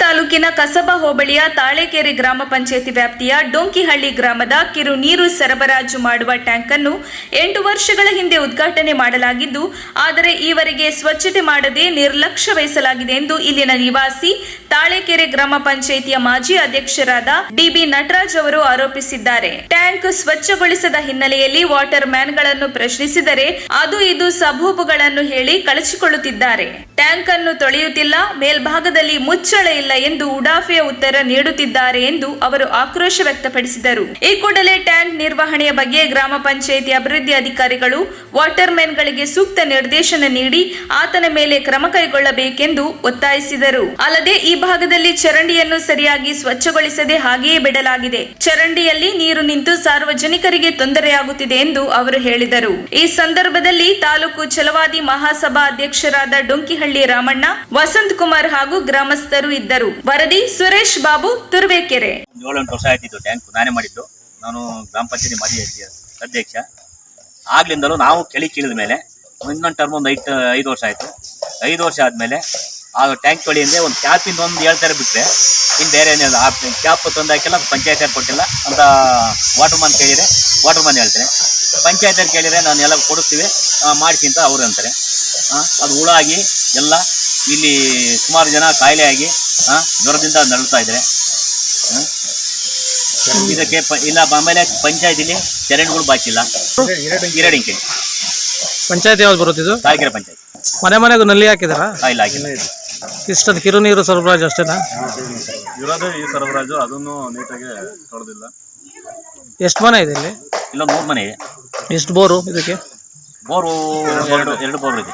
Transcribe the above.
ತಾಲೂಕಿನ ಕಸಬಾ ಹೋಬಳಿಯ ತಾಳೆಕೆರೆ ಗ್ರಾಮ ಪಂಚಾಯಿತಿ ವ್ಯಾಪ್ತಿಯ ಡೊಂಕಿಹಳ್ಳಿ ಗ್ರಾಮದ ಕಿರು ನೀರು ಸರಬರಾಜು ಮಾಡುವ ಟ್ಯಾಂಕ್ ಅನ್ನು 8 ವರ್ಷಗಳ ಹಿಂದೆ ಉದ್ಘಾಟನೆ ಮಾಡಲಾಗಿದ್ದು, ಆದರೆ ಈವರೆಗೆ ಸ್ವಚ್ಛತೆ ಮಾಡದೆ ನಿರ್ಲಕ್ಷ್ಯ ವಹಿಸಲಾಗಿದೆ ಎಂದು ಇಲ್ಲಿನ ನಿವಾಸಿ ತಾಳೆಕೆರೆ ಗ್ರಾಮ ಪಂಚಾಯಿತಿಯ ಮಾಜಿ ಅಧ್ಯಕ್ಷರಾದ ಡಿಬಿ ನಟರಾಜ್ ಅವರು ಆರೋಪಿಸಿದ್ದಾರೆ. ಟ್ಯಾಂಕ್ ಸ್ವಚ್ಛಗೊಳಿಸದ ಹಿನ್ನೆಲೆಯಲ್ಲಿ ವಾಟರ್ ಮ್ಯಾನ್ಗಳನ್ನು ಪ್ರಶ್ನಿಸಿದರೆ ಅದು ಇದು ಸಬೂಬುಗಳನ್ನು ಹೇಳಿ ಕಳಚಿಕೊಳ್ಳುತ್ತಿದ್ದಾರೆ. ಟ್ಯಾಂಕ್ ಅನ್ನು ತೊಳೆಯುತ್ತಿಲ್ಲ, ಮೇಲ್ಭಾಗದಲ್ಲಿ ಮುಚ್ಚಳ ಇಲ್ಲ ಎಂದು ಉಡಾಫೆಯ ಉತ್ತರ ನೀಡುತ್ತಿದ್ದಾರೆ ಎಂದು ಅವರು ಆಕ್ರೋಶ ವ್ಯಕ್ತಪಡಿಸಿದರು. ಈ ಕೂಡಲೇ ಟ್ಯಾಂಕ್ ನಿರ್ವಹಣೆಯ ಬಗ್ಗೆ ಗ್ರಾಮ ಪಂಚಾಯಿತಿ ಅಭಿವೃದ್ಧಿ ಅಧಿಕಾರಿಗಳು ವಾಟರ್ ಮ್ಯಾನ್ಗಳಿಗೆ ಸೂಕ್ತ ನಿರ್ದೇಶನ ನೀಡಿ ಆತನ ಮೇಲೆ ಕ್ರಮ ಕೈಗೊಳ್ಳಬೇಕೆಂದು ಒತ್ತಾಯಿಸಿದರು. ಅಲ್ಲದೆ ಈ ಭಾಗದಲ್ಲಿ ಚರಂಡಿಯನ್ನು ಸರಿಯಾಗಿ ಸ್ವಚ್ಛಗೊಳಿಸದೆ ಹಾಗೆಯೇ ಬಿಡಲಾಗಿದೆ. ಚರಂಡಿಯಲ್ಲಿ ನೀರು ನಿಂತು ಸಾರ್ವಜನಿಕರಿಗೆ ತೊಂದರೆಯಾಗುತ್ತಿದೆ ಎಂದು ಅವರು ಹೇಳಿದರು. ಈ ಸಂದರ್ಭದಲ್ಲಿ ತಾಲೂಕು ಛಲವಾದಿ ಮಹಾಸಭಾ ಅಧ್ಯಕ್ಷರಾದ ಡೊಂಕಿಹಳ್ಳಿ ರಾಮಣ್ಣ, ವಸಂತ್ ಕುಮಾರ್ ಹಾಗೂ ಗ್ರಾಮಸ್ಥರು ಇದ್ದರು. ವರದಿ ಸುರೇಶ್ ಬಾಬು, ತುರುವೇಕೆರೆ. 7-8 ವರ್ಷ ಆಯ್ತಿದ್ದು ಟ್ಯಾಂಕ್ ನಾನೇ ಮಾಡಿದ್ದು. ನಾನು ಗ್ರಾಮ ಪಂಚಾಯತಿ ಮಾಜಿ ಅಧ್ಯಕ್ಷ. ಆಗ್ಲಿಂದಲೂ ನಾವು ಕೇಳಿದ ಮೇಲೆ ಇನ್ನೊಂದು ಟರ್ಮ್ ಒಂದು 5 ವರ್ಷ ಆಯ್ತು. 5 ವರ್ಷ ಆದ್ಮೇಲೆ ಆ ಟ್ಯಾಂಕ್ ತೊಳಿ ಅಂದ್ರೆ ಒಂದು ಕ್ಯಾಪಿಂದ ಒಂದು ಹೇಳ್ತಾರೆ ಬಿಟ್ರೆ ಇನ್ನು ಬೇರೆ ಏನಿಲ್ಲ. ಆ ಕ್ಯಾಪ್ ತಂದಾಕಿಲ್ಲ, ಪಂಚಾಯತ್ ಕೊಟ್ಟಿಲ್ಲ ಅಂತ ವಾಟರ್ ಮ್ಯಾನ್ ಕೇಳಿದರೆ ವಾಟರ್ ಮ್ಯಾನ್ ಹೇಳ್ತಾರೆ. ಪಂಚಾಯತ್ ಕೇಳಿದರೆ ನಾನು ಎಲ್ಲ ಕೊಡಿಸ್ತೀವಿ ಮಾಡಿಸಿ ಅಂತ ಅವ್ರು ಅಂತಾರೆ. ಅದು ಹುಳಾಗಿ ಎಲ್ಲ ಇಲ್ಲಿ ಸುಮಾರು ಜನ ಕಾಯಿಲೆ ಆಗಿ ಜ್ವರದಿಂದ ನರಳ್ತಾ ಇದ್ದಾರೆ. ಇದಕ್ಕೆ ಇಲ್ಲ ಆಮೇಲೆ ಪಂಚಾಯತಿಲಿ ಚರಂಡಿಗಳು ಬಾಕಿಲ್ಲ. ಹಿರಡಿಂಕೆ ಪಂಚಾಯತ್ ಯಾವ್ದು ಬರುತ್ತಿದ್ದು? ತಾಳೆಕೆರೆ ಪಂಚಾಯತ್. ಮನೆಗೂ ನಲ್ಲಿ ಹಾಕಿದಾರ? ಇಲ್ಲ ಹಾಕಿಲ್ಲ. ಇಷ್ಟೊಂದು ಕಿರು ನೀರು ಸರಬರಾಜು ಅಷ್ಟೇನಾ ಇರೋದೇ ಈ ಸರಬರಾಜು? ಅದನ್ನು ನೀಟಾಗಿ ತೊಳೆದಿಲ್ಲ. ಎಷ್ಟು ಮನೆ ಇದೆ ಇಲ್ಲಿ? ಇಲ್ಲ 3 ಮನೆ ಇದೆ. ಎಷ್ಟು ಬೋರು ಇದಕ್ಕೆ? ಬೋರು 2 ಬೋರ್ ಇದೆ.